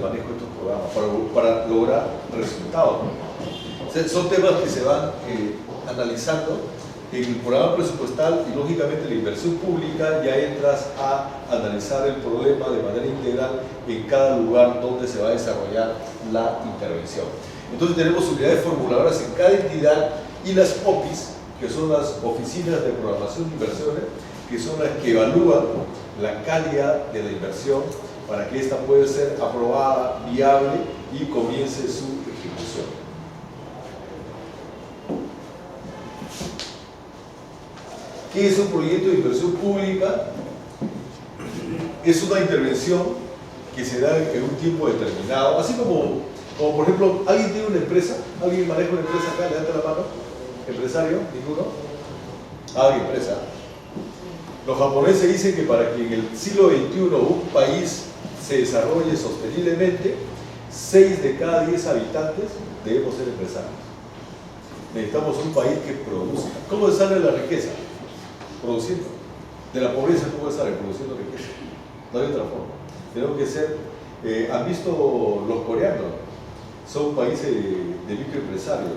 manejo de estos programas para lograr resultados. O sea, son temas que se van analizando en el programa presupuestal y lógicamente la inversión pública ya entras a analizar el problema de manera integral en cada lugar donde se va a desarrollar la intervención. Entonces tenemos unidades formuladoras en cada entidad y las OPIs, que son las oficinas de programación de inversiones, que son las que evalúan la calidad de la inversión para que ésta pueda ser aprobada, viable y comience su ejecución. ¿Qué es un proyecto de inversión pública? Es una intervención que se da en un tiempo determinado, así como por ejemplo, ¿alguien tiene una empresa? ¿Alguien maneja una empresa acá? Levanta la mano. ¿Empresario? ¿Ninguno? Empresa. Los japoneses dicen que para que en el siglo XXI un país se desarrolle sosteniblemente, 6 de cada 10 habitantes debemos ser empresarios. Necesitamos un país que produzca. ¿Cómo se sale la riqueza? Produciendo. De la pobreza, ¿cómo se sale? Produciendo riqueza. No hay otra forma. Tenemos que ser, ¿han visto los coreanos? Son países de microempresarios.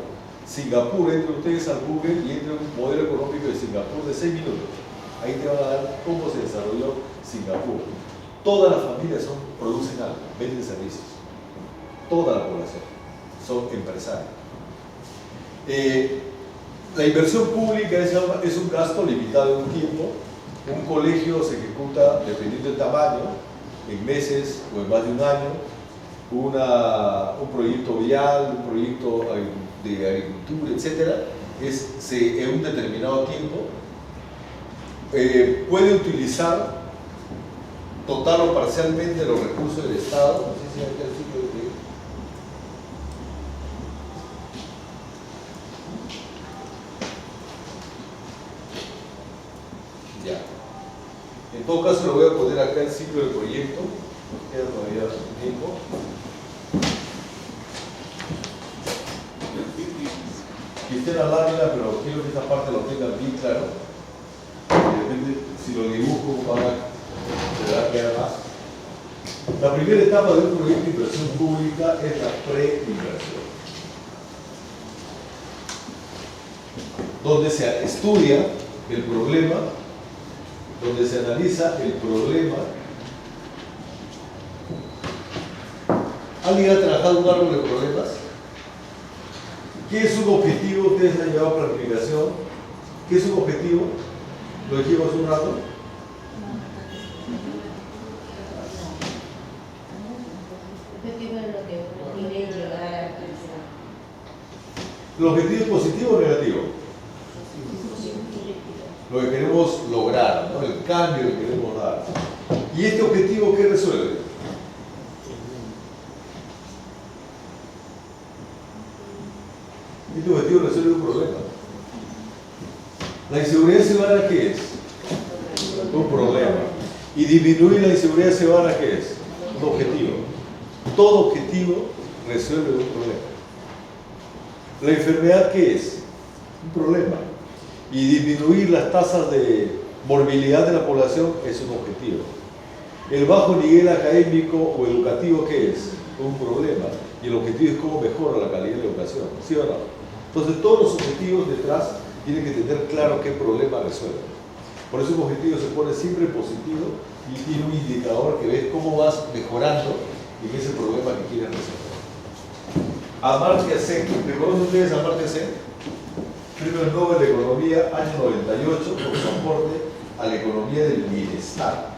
Singapur, entren ustedes al Google y entren un modelo económico de Singapur de 6 minutos. Ahí te van a dar cómo se desarrolló Singapur. Todas las familias producen algo, venden servicios. Toda la población son empresarios. La inversión pública es un gasto limitado en un tiempo. Un colegio se ejecuta, dependiendo del tamaño, en meses o en más de un año. Un proyecto vial, un proyecto de agricultura, etc. En un determinado tiempo. Puede utilizar total o parcialmente los recursos del Estado. No sé si hay el sitio de... Ya. En todo caso, lo voy a poner acá el ciclo del proyecto. Nos queda todavía tiempo. Y esté la lámina, pero quiero que esta parte lo tengan bien claro. Depende, si lo dibujo, se va a quedar más. La primera etapa de un proyecto de inversión pública es la preinversión, donde se estudia el problema, donde se analiza el problema. ¿Alguien ha trabajado un árbol de problemas? ¿Qué es un objetivo? Ustedes han llevado planificación. ¿Qué es un objetivo? Lo dijimos un rato. ¿El objetivo es positivo o negativo? Lo que queremos lograr, ¿no? El cambio que queremos dar. ¿Y este objetivo qué resuelve? Este objetivo resuelve un problema. ¿La inseguridad ciudadana qué es? Un problema. ¿Y disminuir la inseguridad ciudadana qué es? Un objetivo. Todo objetivo resuelve un problema. ¿La enfermedad qué es? Un problema. Y disminuir las tasas de morbilidad de la población es un objetivo. ¿El bajo nivel académico o educativo qué es? Un problema. Y el objetivo es cómo mejora la calidad de la educación. ¿Sí o no? Entonces todos los objetivos detrás tienen que tener claro qué problema resuelven. Por eso un objetivo se pone siempre positivo y tiene un indicador que ves cómo vas mejorando en ese problema que quieres resolver. Amartya Sen, ¿reconocen ustedes a Amartya Sen? Premio Nobel de Economía, año 98, por su aporte a la economía del bienestar.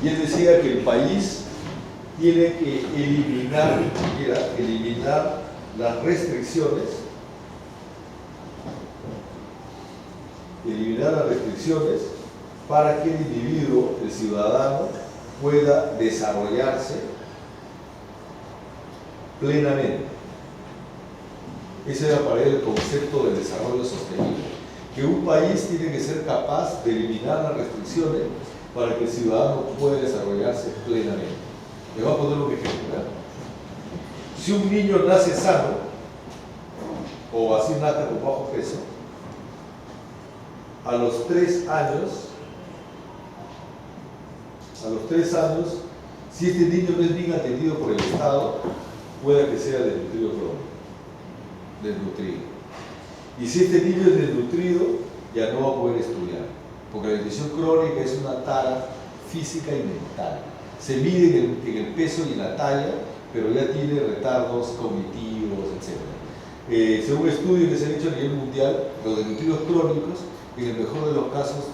Y él decía que el país tiene que eliminar las restricciones, para que el individuo, el ciudadano, pueda desarrollarse plenamente. Ese era para él el concepto de desarrollo sostenible. Que un país tiene que ser capaz de eliminar las restricciones para que el ciudadano pueda desarrollarse plenamente. Le voy a poner un ejemplo, ¿verdad? Si un niño nace sano, o así nace con bajo peso, a los 3 años Si este niño no es bien atendido por el Estado, puede que sea desnutrido crónico. Desnutrido. Y si este niño es desnutrido, ya no va a poder estudiar, porque la desnutrición crónica es una tara física y mental. Se mide en el peso y en la talla, pero ya tiene retardos cognitivos, etc. Según estudios que se han hecho a nivel mundial, los desnutridos crónicos, en el mejor de los casos,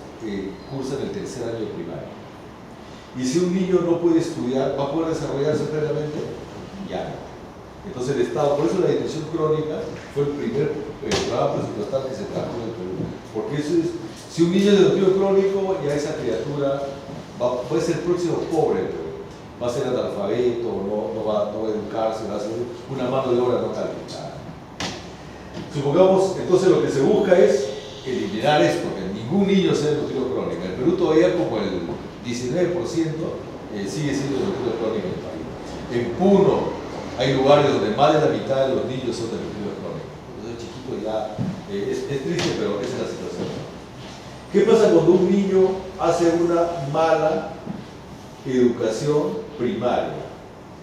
cursan el tercer año de primaria. Y si un niño no puede estudiar, ¿va a poder desarrollarse plenamente? Ya no. Entonces el Estado, por eso la desnutrición crónica fue el primer programa presupuestal que se trajo en el Perú. Porque eso es, si un niño es desnutrido crónico, ya esa criatura puede ser el próximo pobre, pero va a ser analfabeto, no va a educarse, va a ser una mano de obra no calificada. Supongamos, entonces lo que se busca es eliminar esto, que ningún niño sea desnutrido crónico. En el Perú todavía como el 19% sigue siendo desnutrido crónico en el país. En Puno hay lugares donde más de la mitad de los niños son desnutridos crónicos. Entonces chiquito ya es triste, pero esa es la situación. ¿Qué pasa cuando un niño hace una mala educación primaria?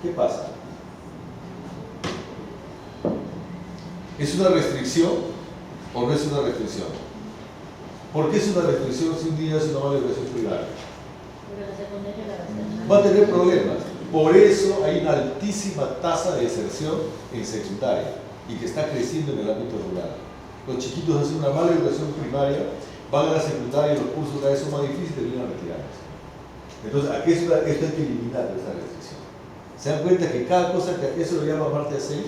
¿Qué pasa? ¿Es una restricción o no es una restricción? ¿Por qué es una restricción si un niño hace una mala educación primaria? Va a tener problemas. Por eso hay una altísima tasa de deserción en secundaria y que está creciendo en el ámbito rural. Los chiquitos hacen una mala educación primaria, van a la secundaria y los cursos cada vez son más difíciles y terminan retirados. Entonces, aquí esto hay que eliminar esta restricción. Se dan cuenta que cada cosa, que eso lo llama Amartya Sen,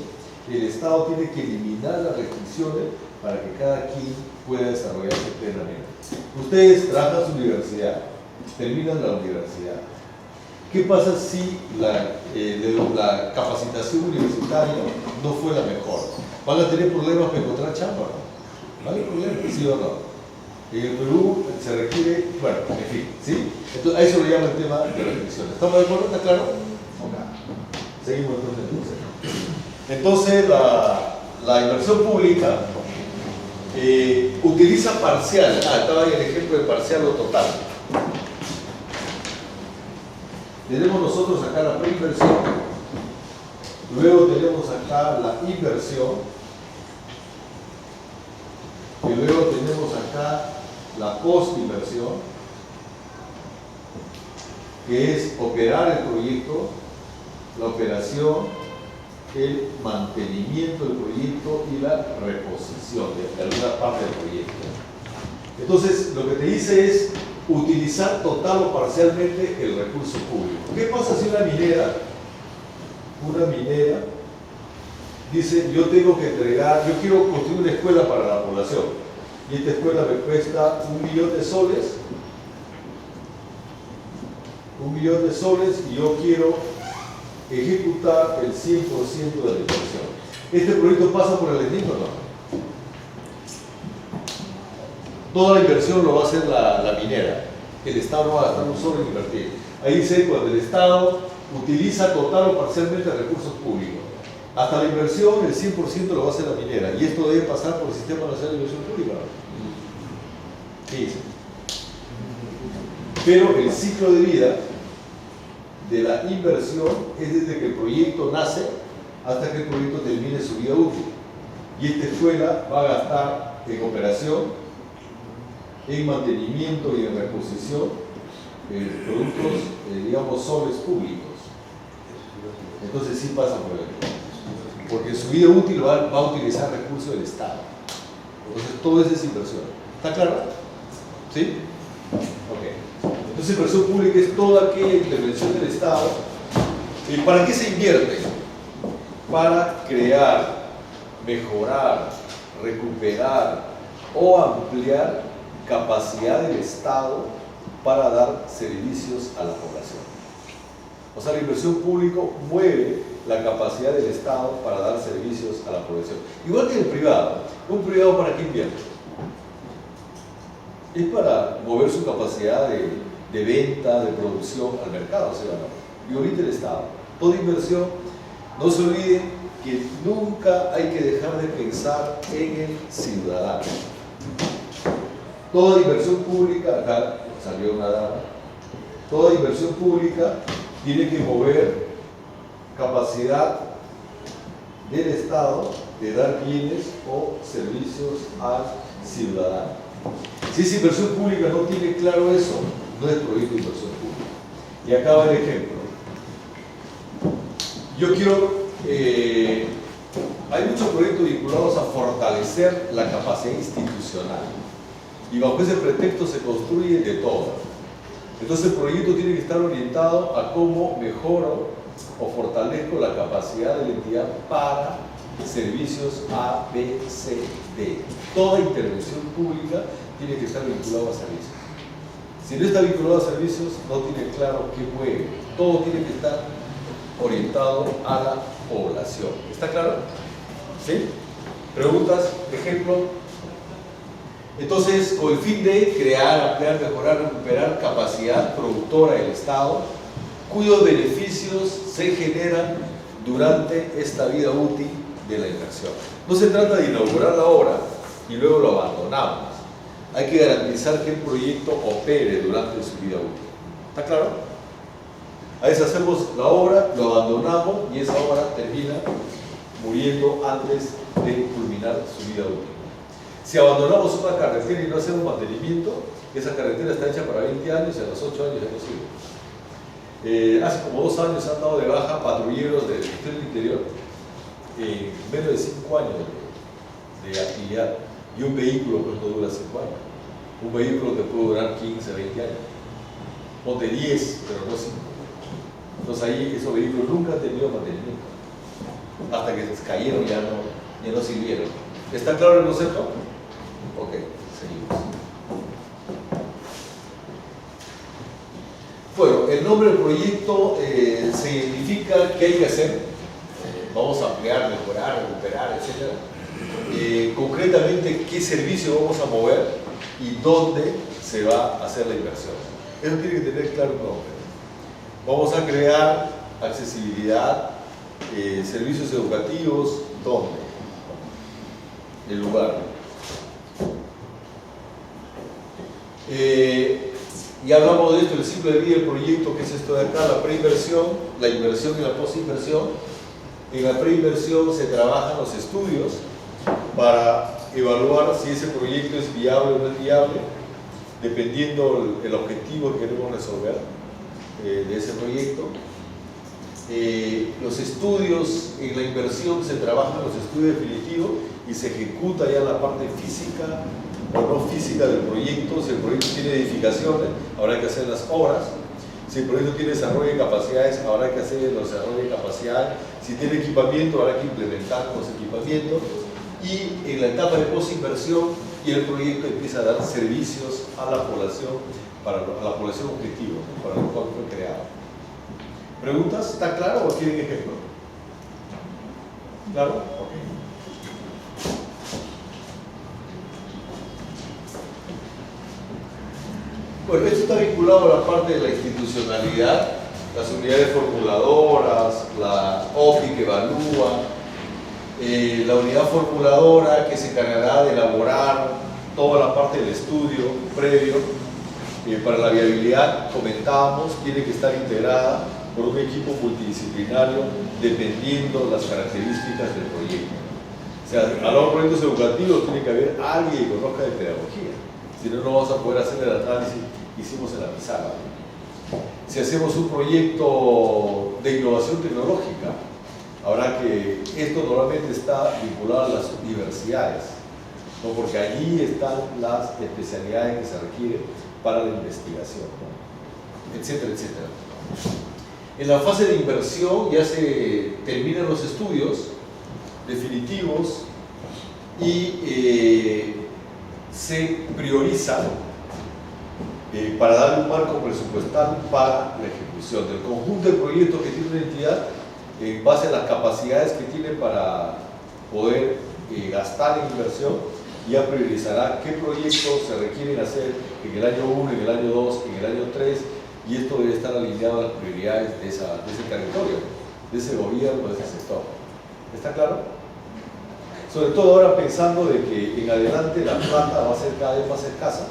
el Estado tiene que eliminar las restricciones para que cada quien pueda desarrollarse plenamente. Ustedes trabajan en su universidad, terminan la universidad. ¿Qué pasa si la capacitación universitaria no fue la mejor? ¿Van a tener problemas para encontrar chamba? ¿No hay problemas? ¿Sí o no? En el Perú se requiere, bueno, en fin, ¿sí? Entonces, a eso lo llama el tema de restricciones. ¿Estamos de acuerdo? ¿Está claro? Ok. Seguimos entonces. Entonces, la inversión pública utiliza parcial. Estaba ahí el ejemplo de parcial o total. Tenemos nosotros acá la preinversión, luego tenemos acá la inversión, y luego tenemos acá la postinversión, que es operar el proyecto, la operación, el mantenimiento del proyecto y la reposición de alguna parte del proyecto. Entonces, lo que te dice es utilizar total o parcialmente el recurso público. ¿Qué pasa si una minera dice, yo tengo que entregar, yo quiero construir una escuela para la población y esta escuela me cuesta 1.000.000 de soles, 1.000.000 de soles y yo quiero ejecutar el 100% de la inversión? ¿Este proyecto pasa por el ENIC o no? Toda la inversión lo va a hacer la minera. El Estado no va a gastar un solo en invertir. Ahí dice cuando el Estado utiliza total o parcialmente recursos públicos. Hasta la inversión, el 100% lo va a hacer la minera. Y esto debe pasar por el Sistema Nacional de Inversión Pública. ¿Qué dice? Pero el ciclo de vida de la inversión es desde que el proyecto nace hasta que el proyecto termine su vida útil. Y esta escuela va a gastar en operación, en mantenimiento y en reposición productos, digamos, soles públicos. Entonces sí pasa por el, porque en su vida útil va a utilizar recursos del Estado. Entonces todo eso es inversión. ¿Está claro? ¿Sí? Ok. Entonces inversión pública es toda aquella intervención del Estado. ¿Y para qué se invierte? Para crear, mejorar, recuperar o ampliar capacidad del Estado para dar servicios a la población. O sea, la inversión pública mueve la capacidad del Estado para dar servicios a la población. Igual que el privado. ¿Un privado para qué invierte? Es para mover su capacidad de venta, de producción al mercado, ¿sí o no? Y ahorita el Estado. Toda inversión, no se olviden que nunca hay que dejar de pensar en el ciudadano. Toda inversión pública, acá salió una dama, toda inversión pública tiene que mover capacidad del Estado de dar bienes o servicios al ciudadano. Si esa inversión pública no tiene claro eso, no es proyecto de inversión pública. Y acá va el ejemplo. Yo quiero, hay muchos proyectos vinculados a fortalecer la capacidad institucional y bajo ese pretexto se construye de todo. Entonces el proyecto tiene que estar orientado a cómo mejoro o fortalezco la capacidad de la entidad para servicios A, B, C, D. Toda intervención pública tiene que estar vinculada a servicios. Si no está vinculado a servicios, no tiene claro qué mueve. Todo tiene que estar orientado a la población. ¿Está claro? ¿Sí? ¿Preguntas? ¿Ejemplo? Entonces, con el fin de crear, ampliar, mejorar, recuperar capacidad productora del Estado, cuyos beneficios se generan durante esta vida útil de la inversión. No se trata de inaugurar la obra y luego lo abandonamos. Hay que garantizar que el proyecto opere durante su vida útil. ¿Está claro? A veces hacemos la obra, lo abandonamos y esa obra termina muriendo antes de culminar su vida útil. Si abandonamos una carretera y no hacemos mantenimiento, esa carretera está hecha para 20 años y a los 8 años ya no sirve. Hace como 2 años se han dado de baja patrulleros del Ministerio del Interior en menos de 5 años de actividad, y un vehículo pues no dura 5 años. Un vehículo te puede durar 15, 20 años. Ponte 10, pero no 5. Entonces ahí esos vehículos nunca han tenido mantenimiento. Hasta que se cayeron ya no sirvieron. ¿Está claro el concepto? Ok, seguimos. Bueno, el nombre del proyecto se identifica qué hay que hacer. Vamos a ampliar, mejorar, recuperar, etc. Concretamente, qué servicio vamos a mover y dónde se va a hacer la inversión. Eso tiene que tener claro un nombre. Vamos a crear accesibilidad, servicios educativos, ¿dónde? El lugar. Ya hablamos de esto, el ciclo de vida del proyecto, que es esto de acá, la preinversión, la inversión y la postinversión. En la preinversión se trabajan los estudios para evaluar si ese proyecto es viable o no es viable, dependiendo el objetivo que queremos resolver de ese proyecto. Los estudios en la inversión se trabajan los estudios definitivos y se ejecuta ya la parte física o no física del proyecto. Si el proyecto tiene edificaciones, habrá que hacer las obras. Si el proyecto tiene desarrollo de capacidades, habrá que hacer los desarrollos de capacidades. Si tiene equipamiento, habrá que implementar los equipamientos. Y en la etapa de posinversión, y el proyecto empieza a dar servicios a la población, a la población objetivo, para lo cual fue creado. ¿Preguntas? ¿Está claro o quieren ejemplo? ¿Claro? Ok. Bueno, esto está vinculado a la parte de la institucionalidad, las unidades formuladoras, la OFI que evalúa, la unidad formuladora que se encargará de elaborar toda la parte del estudio previo. Para la viabilidad, comentábamos, tiene que estar integrada por un equipo multidisciplinario dependiendo las características del proyecto. O sea, a los proyectos educativos tiene que haber alguien que conozca de pedagogía, si no, no vamos a poder hacer el análisis que hicimos en la pizarra. Si hacemos un proyecto de innovación tecnológica, habrá que, esto normalmente está vinculado a las universidades, ¿no? Porque allí están las especialidades que se requieren para la investigación, ¿no? Etcétera, etcétera. En la fase de inversión ya se terminan los estudios definitivos y se prioriza para dar un marco presupuestal para la ejecución del conjunto de proyectos que tiene una entidad en base a las capacidades que tiene para poder gastar en inversión. Ya priorizará qué proyectos se requieren hacer en el año 1, en el año 2, en el año 3, y esto debe estar alineado a las prioridades de ese territorio, de ese gobierno, de ese sector. ¿Está claro? Sobre todo ahora pensando de que en adelante la plata va a ser cada vez más escasa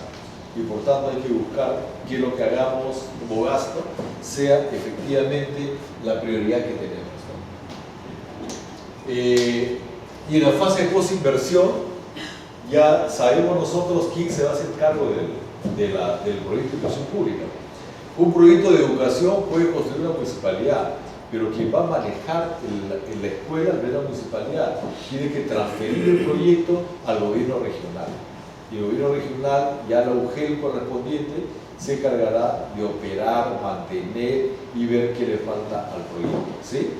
y por tanto hay que buscar que lo que hagamos como gasto sea efectivamente la prioridad que tenemos, ¿no? Y en la fase de post-inversión ya sabemos nosotros quién se va a hacer cargo del proyecto de inversión pública. Un proyecto de educación puede construir una municipalidad, pero quien va a manejar en la escuela no es la municipalidad, tiene que transferir el proyecto al gobierno regional. Y el gobierno regional, ya la UGEL correspondiente, se encargará de operar, mantener y ver qué le falta al proyecto, ¿sí?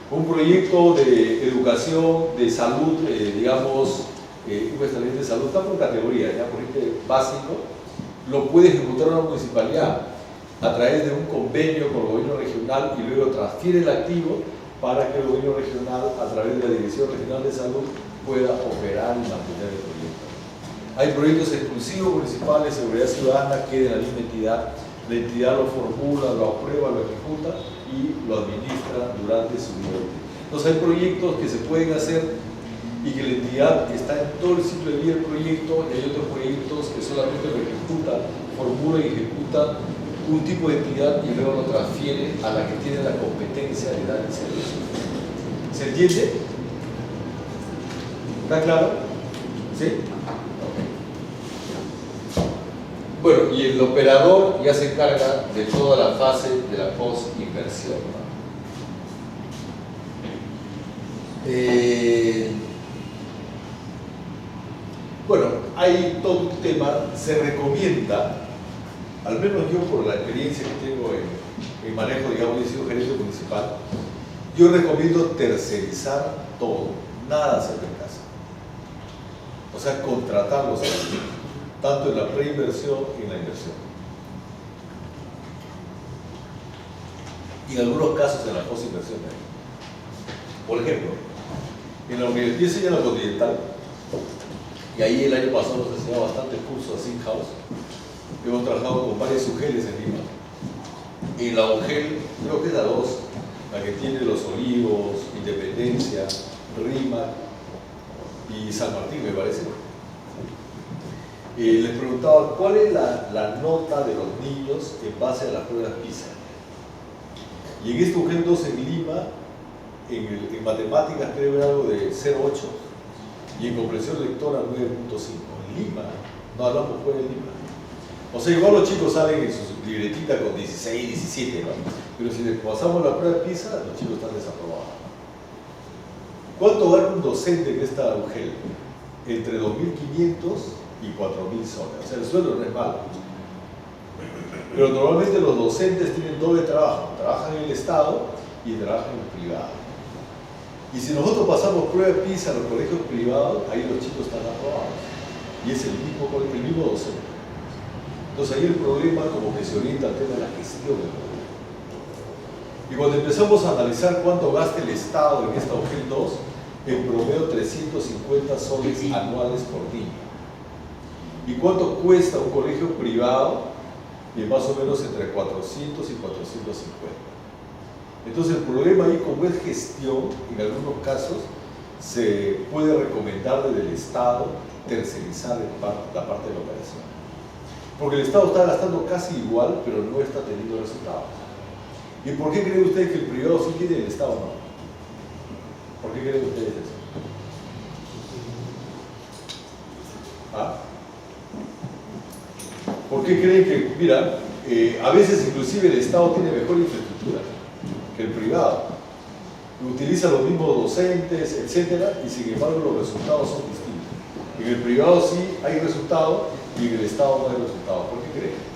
Un proyecto de educación, de salud, digamos, un establecimiento de salud, está por categoría, ya por ejemplo, básico, lo puede ejecutar una municipalidad a través de un convenio con el gobierno regional y luego transfiere el activo para que el gobierno regional, a través de la Dirección Regional de Salud, pueda operar y mantener el proyecto. Hay proyectos exclusivos municipales de seguridad ciudadana que de la misma entidad, la entidad lo formula, lo aprueba, lo ejecuta y lo administra durante su vida útil. Entonces hay proyectos que se pueden hacer y que la entidad está en todo el ciclo de vida del proyecto, y hay otros proyectos que solamente lo ejecuta, formula y ejecuta un tipo de entidad y luego lo transfiere a la que tiene la competencia de dar el servicio. ¿Se entiende? ¿Está claro? ¿Sí? Okay. Bueno, y el operador ya se encarga de toda la fase de la post-inversión, ¿no? Bueno, hay todo un tema, se recomienda, al menos yo por la experiencia que tengo en manejo, digamos, yo he sido gerente municipal, yo recomiendo tercerizar todo, nada hacer en casa. O sea, contratar los servicios, tanto en la preinversión y en la inversión. Y en algunos casos en la postinversión. Por ejemplo, en la Universidad de Enseñanza Continental, y ahí el año pasado nos enseñaba bastantes cursos así in-house. Hemos trabajado con varias UGELs en Lima. Y la UGEL, creo que es la 2, la que tiene Los Olivos, Independencia, Rímac y San Martín, me parece. Les preguntaba cuál es la nota de los niños en base a las pruebas PISA. Y en esta UGEL 2 en Lima, en matemáticas creo que era algo de 0,8 y en comprensión lectora 9,5. En Lima, no hablamos fuera de Lima. O sea, igual los chicos salen en sus libretitas con 16, 17, ¿no? Pero si les pasamos la prueba PISA, los chicos están desaprobados. ¿Cuánto gana un docente en esta UGEL? Entre 2.500 y 4.000 soles. O sea, el sueldo no es malo. Pero normalmente los docentes tienen doble trabajo. Trabajan en el Estado y trabajan en el privado. Y si nosotros pasamos prueba PISA a los colegios privados, ahí los chicos están aprobados. Y es el mismo docente. Entonces ahí el problema como que se orienta al tema de la gestión del gobierno. Y cuando empezamos a analizar cuánto gasta el Estado en esta UGEL 2, en promedio 350 soles anuales por niño. ¿Y cuánto cuesta un colegio privado? Y más o menos entre 400 y 450. Entonces el problema ahí, como es gestión, en algunos casos se puede recomendar desde el Estado tercerizar la parte de la operación. Porque el Estado está gastando casi igual, pero no está teniendo resultados. ¿Y por qué creen ustedes que el privado sí tiene y el Estado no? ¿Por qué creen ustedes eso? ¿Ah? ¿Por qué creen que, mira, a veces inclusive el Estado tiene mejor infraestructura que el privado? Utiliza los mismos docentes, etcétera, y sin embargo los resultados son distintos. En el privado sí hay resultados y en el Estado no hay resultados. ¿Por qué creen?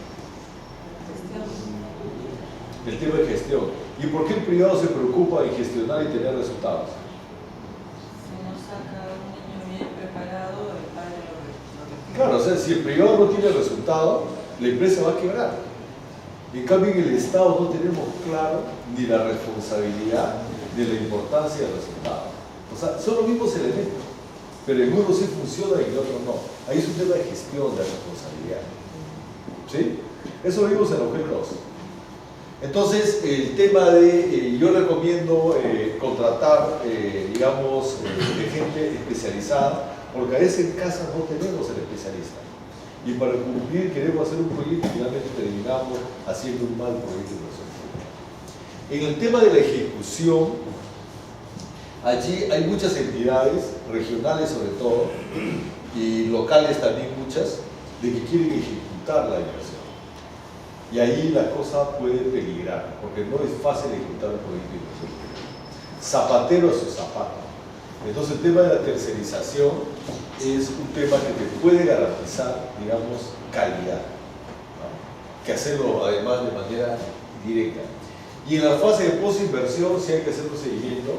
El tema de gestión. ¿Y por qué el privado se preocupa en gestionar y tener resultados? Si no saca a un niño bien preparado, el padre lo Claro, o sea, si el privado no tiene resultado, la empresa va a quebrar. En cambio, en el Estado no tenemos claro ni la responsabilidad de la importancia del resultado. O sea, son los mismos elementos, pero en uno sí funciona y en el otro no. Ahí es un tema de gestión, de responsabilidad. ¿Sí? Eso lo vimos en la UGEL 2. Entonces, el tema de, yo recomiendo contratar, digamos, de gente especializada, porque a veces en casa no tenemos el especialista. Y para cumplir queremos hacer un proyecto y finalmente terminamos haciendo un mal proyecto de inversión pública. En el tema de la ejecución, allí hay muchas entidades, regionales sobre todo, y locales también muchas, de que quieren ejecutar la inversión. Y ahí la cosa puede peligrar, porque no es fácil ejecutar un proyecto de inversión pública. Zapatero a su zapato. Entonces el tema de la tercerización es un tema que te puede garantizar, digamos, calidad, ¿no? Que hacerlo además de manera directa. Y en la fase de posinversión sí hay que hacer un seguimiento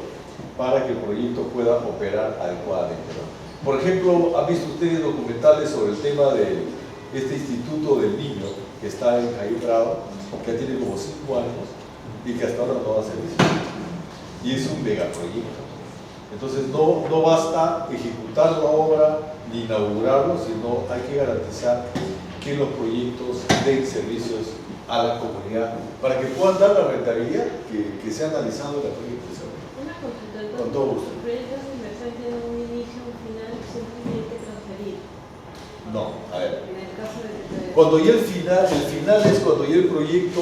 para que el proyecto pueda operar adecuadamente, ¿no? Por ejemplo, ¿han visto ustedes documentales sobre el tema de este Instituto del Niño que está en Cayo Prado, que tiene como 5 años y que hasta ahora no da servicio? Y es un megaproyecto. Entonces no basta ejecutar la obra ni inaugurarlo, sino hay que garantizar que los proyectos den servicios a la comunidad para que puedan dar la rentabilidad que se ha analizado en la proyección. Una consulta, entonces, Con todo gusto. los proyectos de inversión tienen un inicio, un final, siempre tienen que transferir. No, a ver. En el caso de que Cuando ya el final es cuando ya el proyecto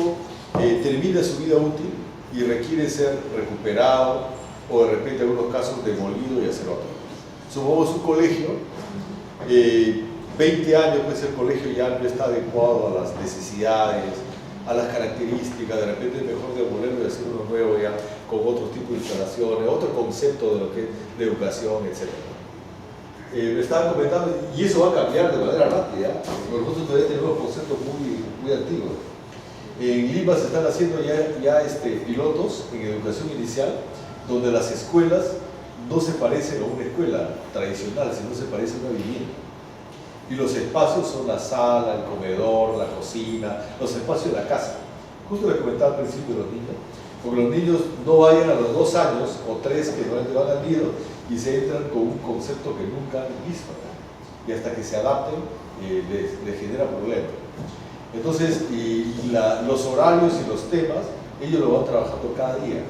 termina su vida útil y requiere ser recuperado o de repente en algunos casos demolido y hacer otro. Supongamos un colegio, 20 años pues el colegio ya no está adecuado a las necesidades, a las características, de repente es mejor demolerlo y hacer uno nuevo ya con otro tipo de instalaciones, otro concepto de lo que es de educación, etc. Me estaban comentando, y eso va a cambiar de manera rápida, porque nosotros todavía tenemos conceptos muy antiguos. En Lima se están haciendo ya pilotos en educación inicial, donde las escuelas no se parecen a una escuela tradicional, sino se parecen a una vivienda. Y los espacios son la sala, el comedor, la cocina, los espacios de la casa. Justo les comentaba al principio de los niños, porque los niños no vayan a los 2 años o 3 que no van al nido y se entran con un concepto que nunca han visto, ¿no? Y hasta que se adapten les genera problemas. Entonces, los horarios y los temas, ellos lo van trabajando cada día.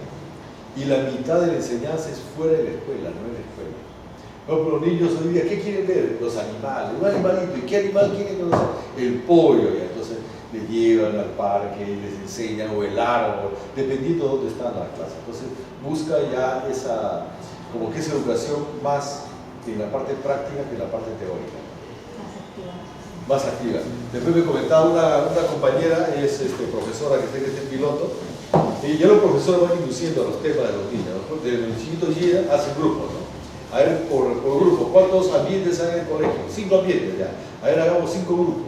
Y la mitad de la enseñanza es fuera de la escuela, no en la escuela. Por ejemplo, los niños hoy día, ¿qué quieren ver? Los animales, un animalito. ¿Y qué animal quieren conocer? El pollo. Y entonces les llevan al parque, les enseñan, o el árbol, dependiendo de dónde están las clases. Entonces busca ya esa educación más en la parte práctica que en la parte teórica. Más activa. Después me comentaba una compañera, es profesora que está en este piloto, y ya los profesores van induciendo a los temas de los niños, ¿no? Desde el chiquito llega, hacen grupos, ¿no? A ver, por grupo, ¿cuántos ambientes hay en el colegio? 5 ambientes ya. A ver, hagamos 5 grupos.